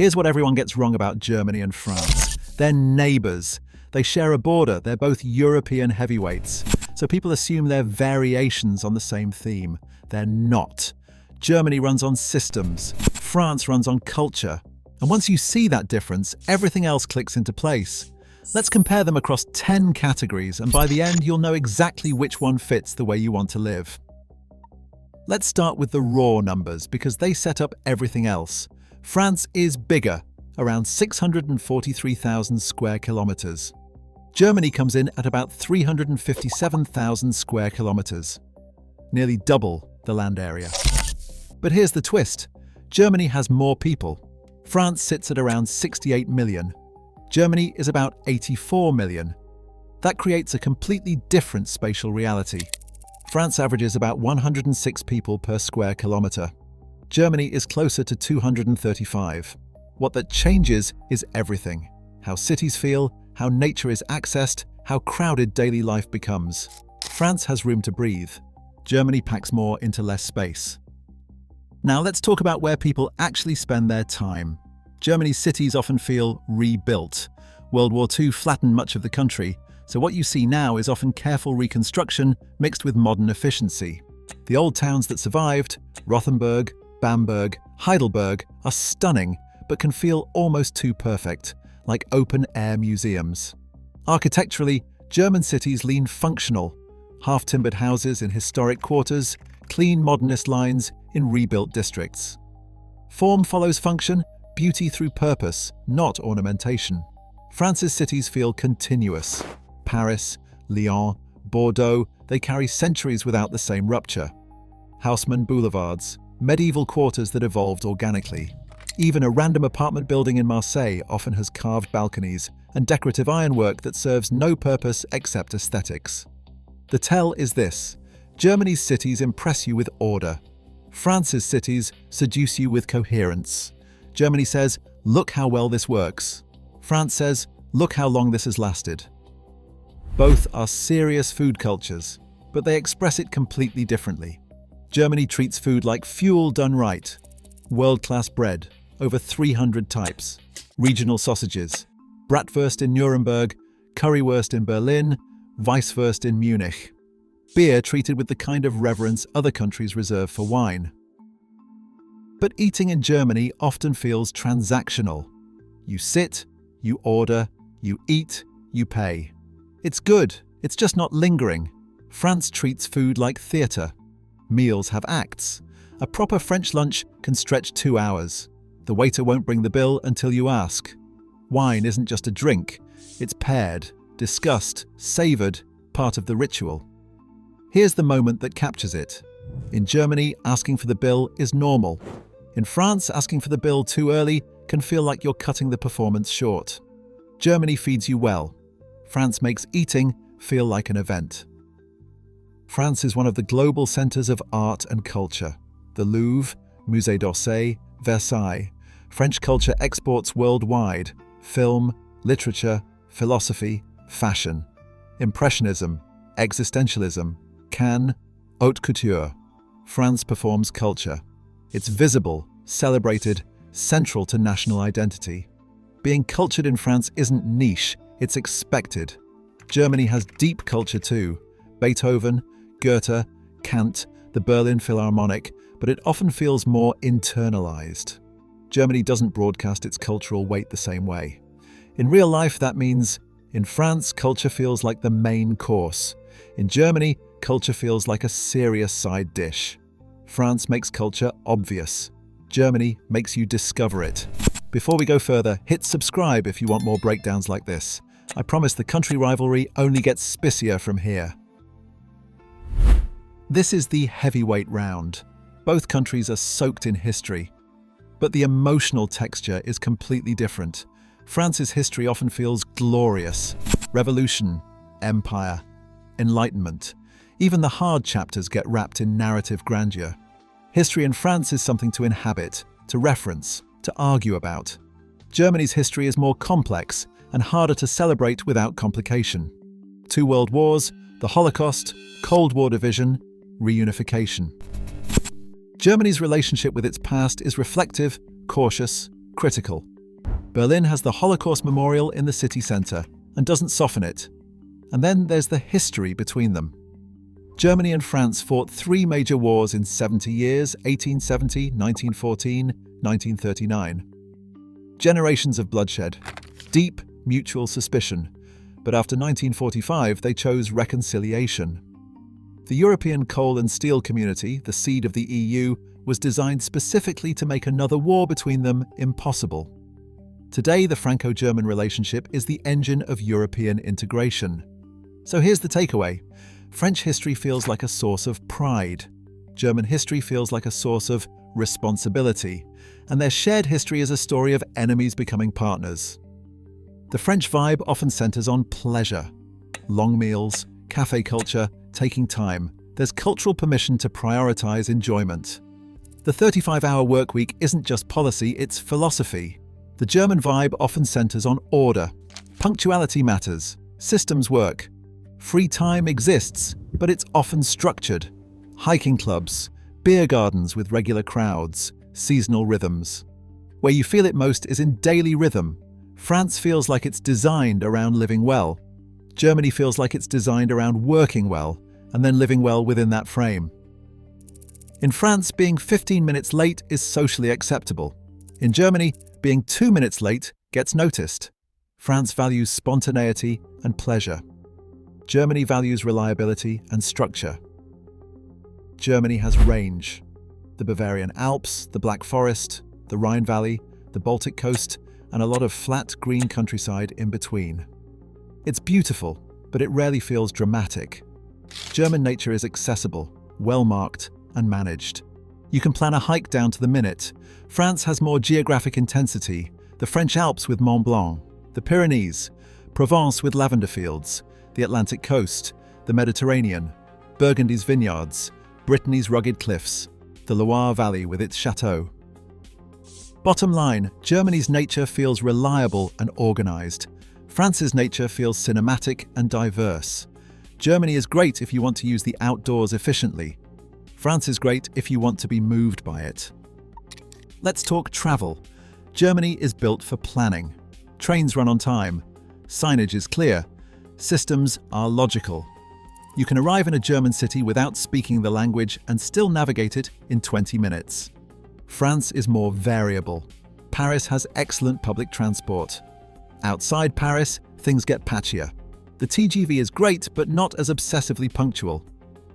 Here's what everyone gets wrong about Germany and France. They're neighbors. They share a border. They're both European heavyweights. So people assume they're variations on the same theme. They're not. Germany runs on systems. France runs on culture. And once you see that difference, everything else clicks into place. Let's compare them across 10 categories, and by the end, you'll know exactly which one fits the way you want to live. Let's start with the raw numbers, because they set up everything else. France is bigger, around 643,000 square kilometers. Germany comes in at about 357,000 square kilometers, nearly double the land area. But here's the twist. Germany has more people. France sits at around 68 million. Germany is about 84 million. That creates a completely different spatial reality. France averages about 106 people per square kilometer. Germany is closer to 235. What that changes is everything. How cities feel, how nature is accessed, how crowded daily life becomes. France has room to breathe. Germany packs more into less space. Now let's talk about where people actually spend their time. Germany's cities often feel rebuilt. World War II flattened much of the country, so what you see now is often careful reconstruction mixed with modern efficiency. The old towns that survived, Rothenburg, Bamberg, Heidelberg, are stunning, but can feel almost too perfect, like open-air museums. Architecturally, German cities lean functional. Half-timbered houses in historic quarters, clean modernist lines in rebuilt districts. Form follows function, beauty through purpose, not ornamentation. France's cities feel continuous. Paris, Lyon, Bordeaux, they carry centuries without the same rupture. Haussmann boulevards, medieval quarters that evolved organically. Even a random apartment building in Marseille often has carved balconies and decorative ironwork that serves no purpose except aesthetics. The tell is this: Germany's cities impress you with order. France's cities seduce you with coherence. Germany says, "Look how well this works." France says, "Look how long this has lasted." Both are serious food cultures, but they express it completely differently. Germany treats food like fuel done right. World-class bread, over 300 types. Regional sausages, Bratwurst in Nuremberg, Currywurst in Berlin, Weisswurst in Munich. Beer treated with the kind of reverence other countries reserve for wine. But eating in Germany often feels transactional. You sit, you order, you eat, you pay. It's good, it's just not lingering. France treats food like theatre. Meals have acts. A proper French lunch can stretch 2 hours. The waiter won't bring the bill until you ask. Wine isn't just a drink, it's paired, discussed, savoured, part of the ritual. Here's the moment that captures it. In Germany, asking for the bill is normal. In France, asking for the bill too early can feel like you're cutting the performance short. Germany feeds you well. France makes eating feel like an event. France is one of the global centres of art and culture. The Louvre, Musée d'Orsay, Versailles. French culture exports worldwide: film, literature, philosophy, fashion. Impressionism, existentialism, Cannes, haute couture. France performs culture. It's visible, celebrated, central to national identity. Being cultured in France isn't niche, it's expected. Germany has deep culture too. Beethoven, Goethe, Kant, the Berlin Philharmonic, but it often feels more internalized. Germany doesn't broadcast its cultural weight the same way. In real life, that means in France, culture feels like the main course. In Germany, culture feels like a serious side dish. France makes culture obvious. Germany makes you discover it. Before we go further, hit subscribe if you want more breakdowns like this. I promise the country rivalry only gets spicier from here. This is the heavyweight round. Both countries are soaked in history, but the emotional texture is completely different. France's history often feels glorious. Revolution, empire, enlightenment. Even the hard chapters get wrapped in narrative grandeur. History in France is something to inhabit, to reference, to argue about. Germany's history is more complex and harder to celebrate without complication. 2 world wars, the Holocaust, Cold War division, reunification. Germany's relationship with its past is reflective, cautious, critical. Berlin has the Holocaust Memorial in the city centre and doesn't soften it. And then there's the history between them. Germany and France fought 3 major wars in 70 years: 1870, 1914, 1939. Generations of bloodshed, deep mutual suspicion, but after 1945 they chose reconciliation. The European coal and steel community, the seed of the EU, was designed specifically to make another war between them impossible. Today, the Franco-German relationship is the engine of European integration. So here's the takeaway. French history feels like a source of pride. German history feels like a source of responsibility. And their shared history is a story of enemies becoming partners. The French vibe often centers on pleasure. Long meals, cafe culture, taking time. There's cultural permission to prioritize enjoyment. The 35-hour workweek isn't just policy, it's philosophy. The German vibe often centers on order. Punctuality matters. Systems work. Free time exists, but it's often structured. Hiking clubs, beer gardens with regular crowds, seasonal rhythms. Where you feel it most is in daily rhythm. France feels like it's designed around living well. Germany feels like it's designed around working well, and then living well within that frame. In France, being 15 minutes late is socially acceptable. In Germany, being 2 minutes late gets noticed. France values spontaneity and pleasure. Germany values reliability and structure. Germany has range. The Bavarian Alps, the Black Forest, the Rhine Valley, the Baltic coast, and a lot of flat, green countryside in between. It's beautiful, but it rarely feels dramatic. German nature is accessible, well-marked, and managed. You can plan a hike down to the minute. France has more geographic intensity, the French Alps with Mont Blanc, the Pyrenees, Provence with lavender fields, the Atlantic coast, the Mediterranean, Burgundy's vineyards, Brittany's rugged cliffs, the Loire Valley with its chateaux. Bottom line, Germany's nature feels reliable and organized. France's nature feels cinematic and diverse. Germany is great if you want to use the outdoors efficiently. France is great if you want to be moved by it. Let's talk travel. Germany is built for planning. Trains run on time. Signage is clear. Systems are logical. You can arrive in a German city without speaking the language and still navigate it in 20 minutes. France is more variable. Paris has excellent public transport. Outside Paris, things get patchier. The TGV is great, but not as obsessively punctual.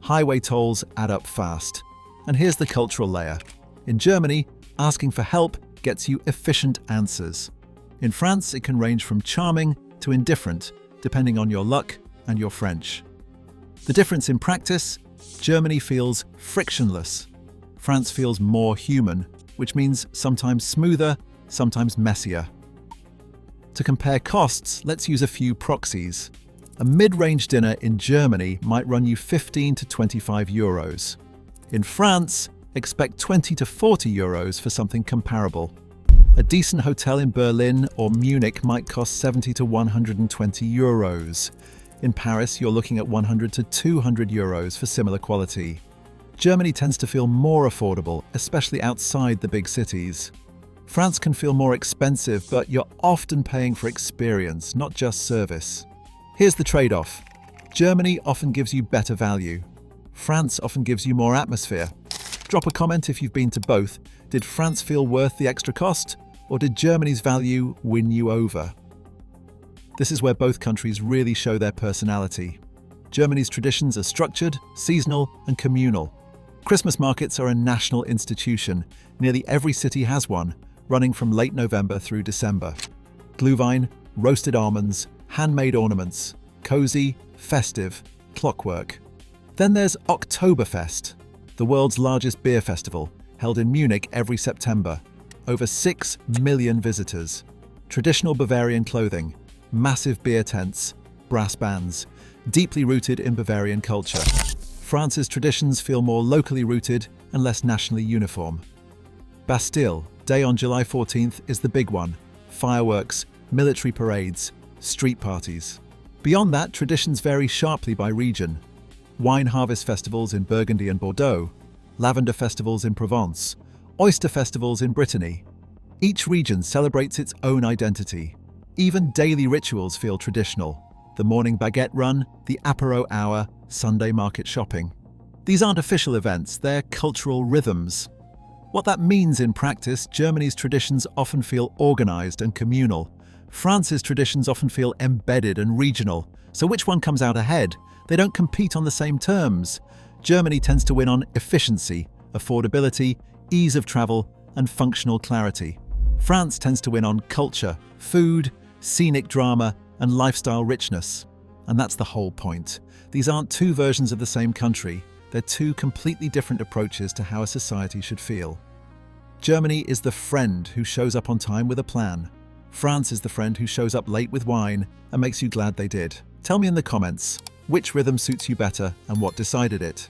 Highway tolls add up fast. And here's the cultural layer. In Germany, asking for help gets you efficient answers. In France, it can range from charming to indifferent, depending on your luck and your French. The difference in practice, Germany feels frictionless. France feels more human, which means sometimes smoother, sometimes messier. To compare costs, let's use a few proxies. A mid-range dinner in Germany might run you 15 to 25 euros. In France, expect 20 to 40 euros for something comparable. A decent hotel in Berlin or Munich might cost 70 to 120 euros. In Paris, you're looking at 100 to 200 euros for similar quality. Germany tends to feel more affordable, especially outside the big cities. France can feel more expensive, but you're often paying for experience, not just service. Here's the trade-off. Germany often gives you better value. France often gives you more atmosphere. Drop a comment if you've been to both. Did France feel worth the extra cost, or did Germany's value win you over? This is where both countries really show their personality. Germany's traditions are structured, seasonal, and communal. Christmas markets are a national institution. Nearly every city has one, running from late November through December. Glühwein, roasted almonds, handmade ornaments, cozy, festive, clockwork. Then there's Oktoberfest, the world's largest beer festival, held in Munich every September. Over 6 million visitors. Traditional Bavarian clothing, massive beer tents, brass bands, deeply rooted in Bavarian culture. France's traditions feel more locally rooted and less nationally uniform. Bastille Day on July 14th is the big one. Fireworks, military parades, street parties. Beyond that, traditions vary sharply by region. Wine harvest festivals in Burgundy and Bordeaux, lavender festivals in Provence, oyster festivals in Brittany. Each region celebrates its own identity. Even daily rituals feel traditional. The morning baguette run, the apéro hour, Sunday market shopping. These aren't official events, they're cultural rhythms. What that means in practice, Germany's traditions often feel organized and communal. France's traditions often feel embedded and regional. So which one comes out ahead? They don't compete on the same terms. Germany tends to win on efficiency, affordability, ease of travel, and functional clarity. France tends to win on culture, food, scenic drama, and lifestyle richness. And that's the whole point. These aren't two versions of the same country. They're two completely different approaches to how a society should feel. Germany is the friend who shows up on time with a plan. France is the friend who shows up late with wine and makes you glad they did. Tell me in the comments, which rhythm suits you better and what decided it?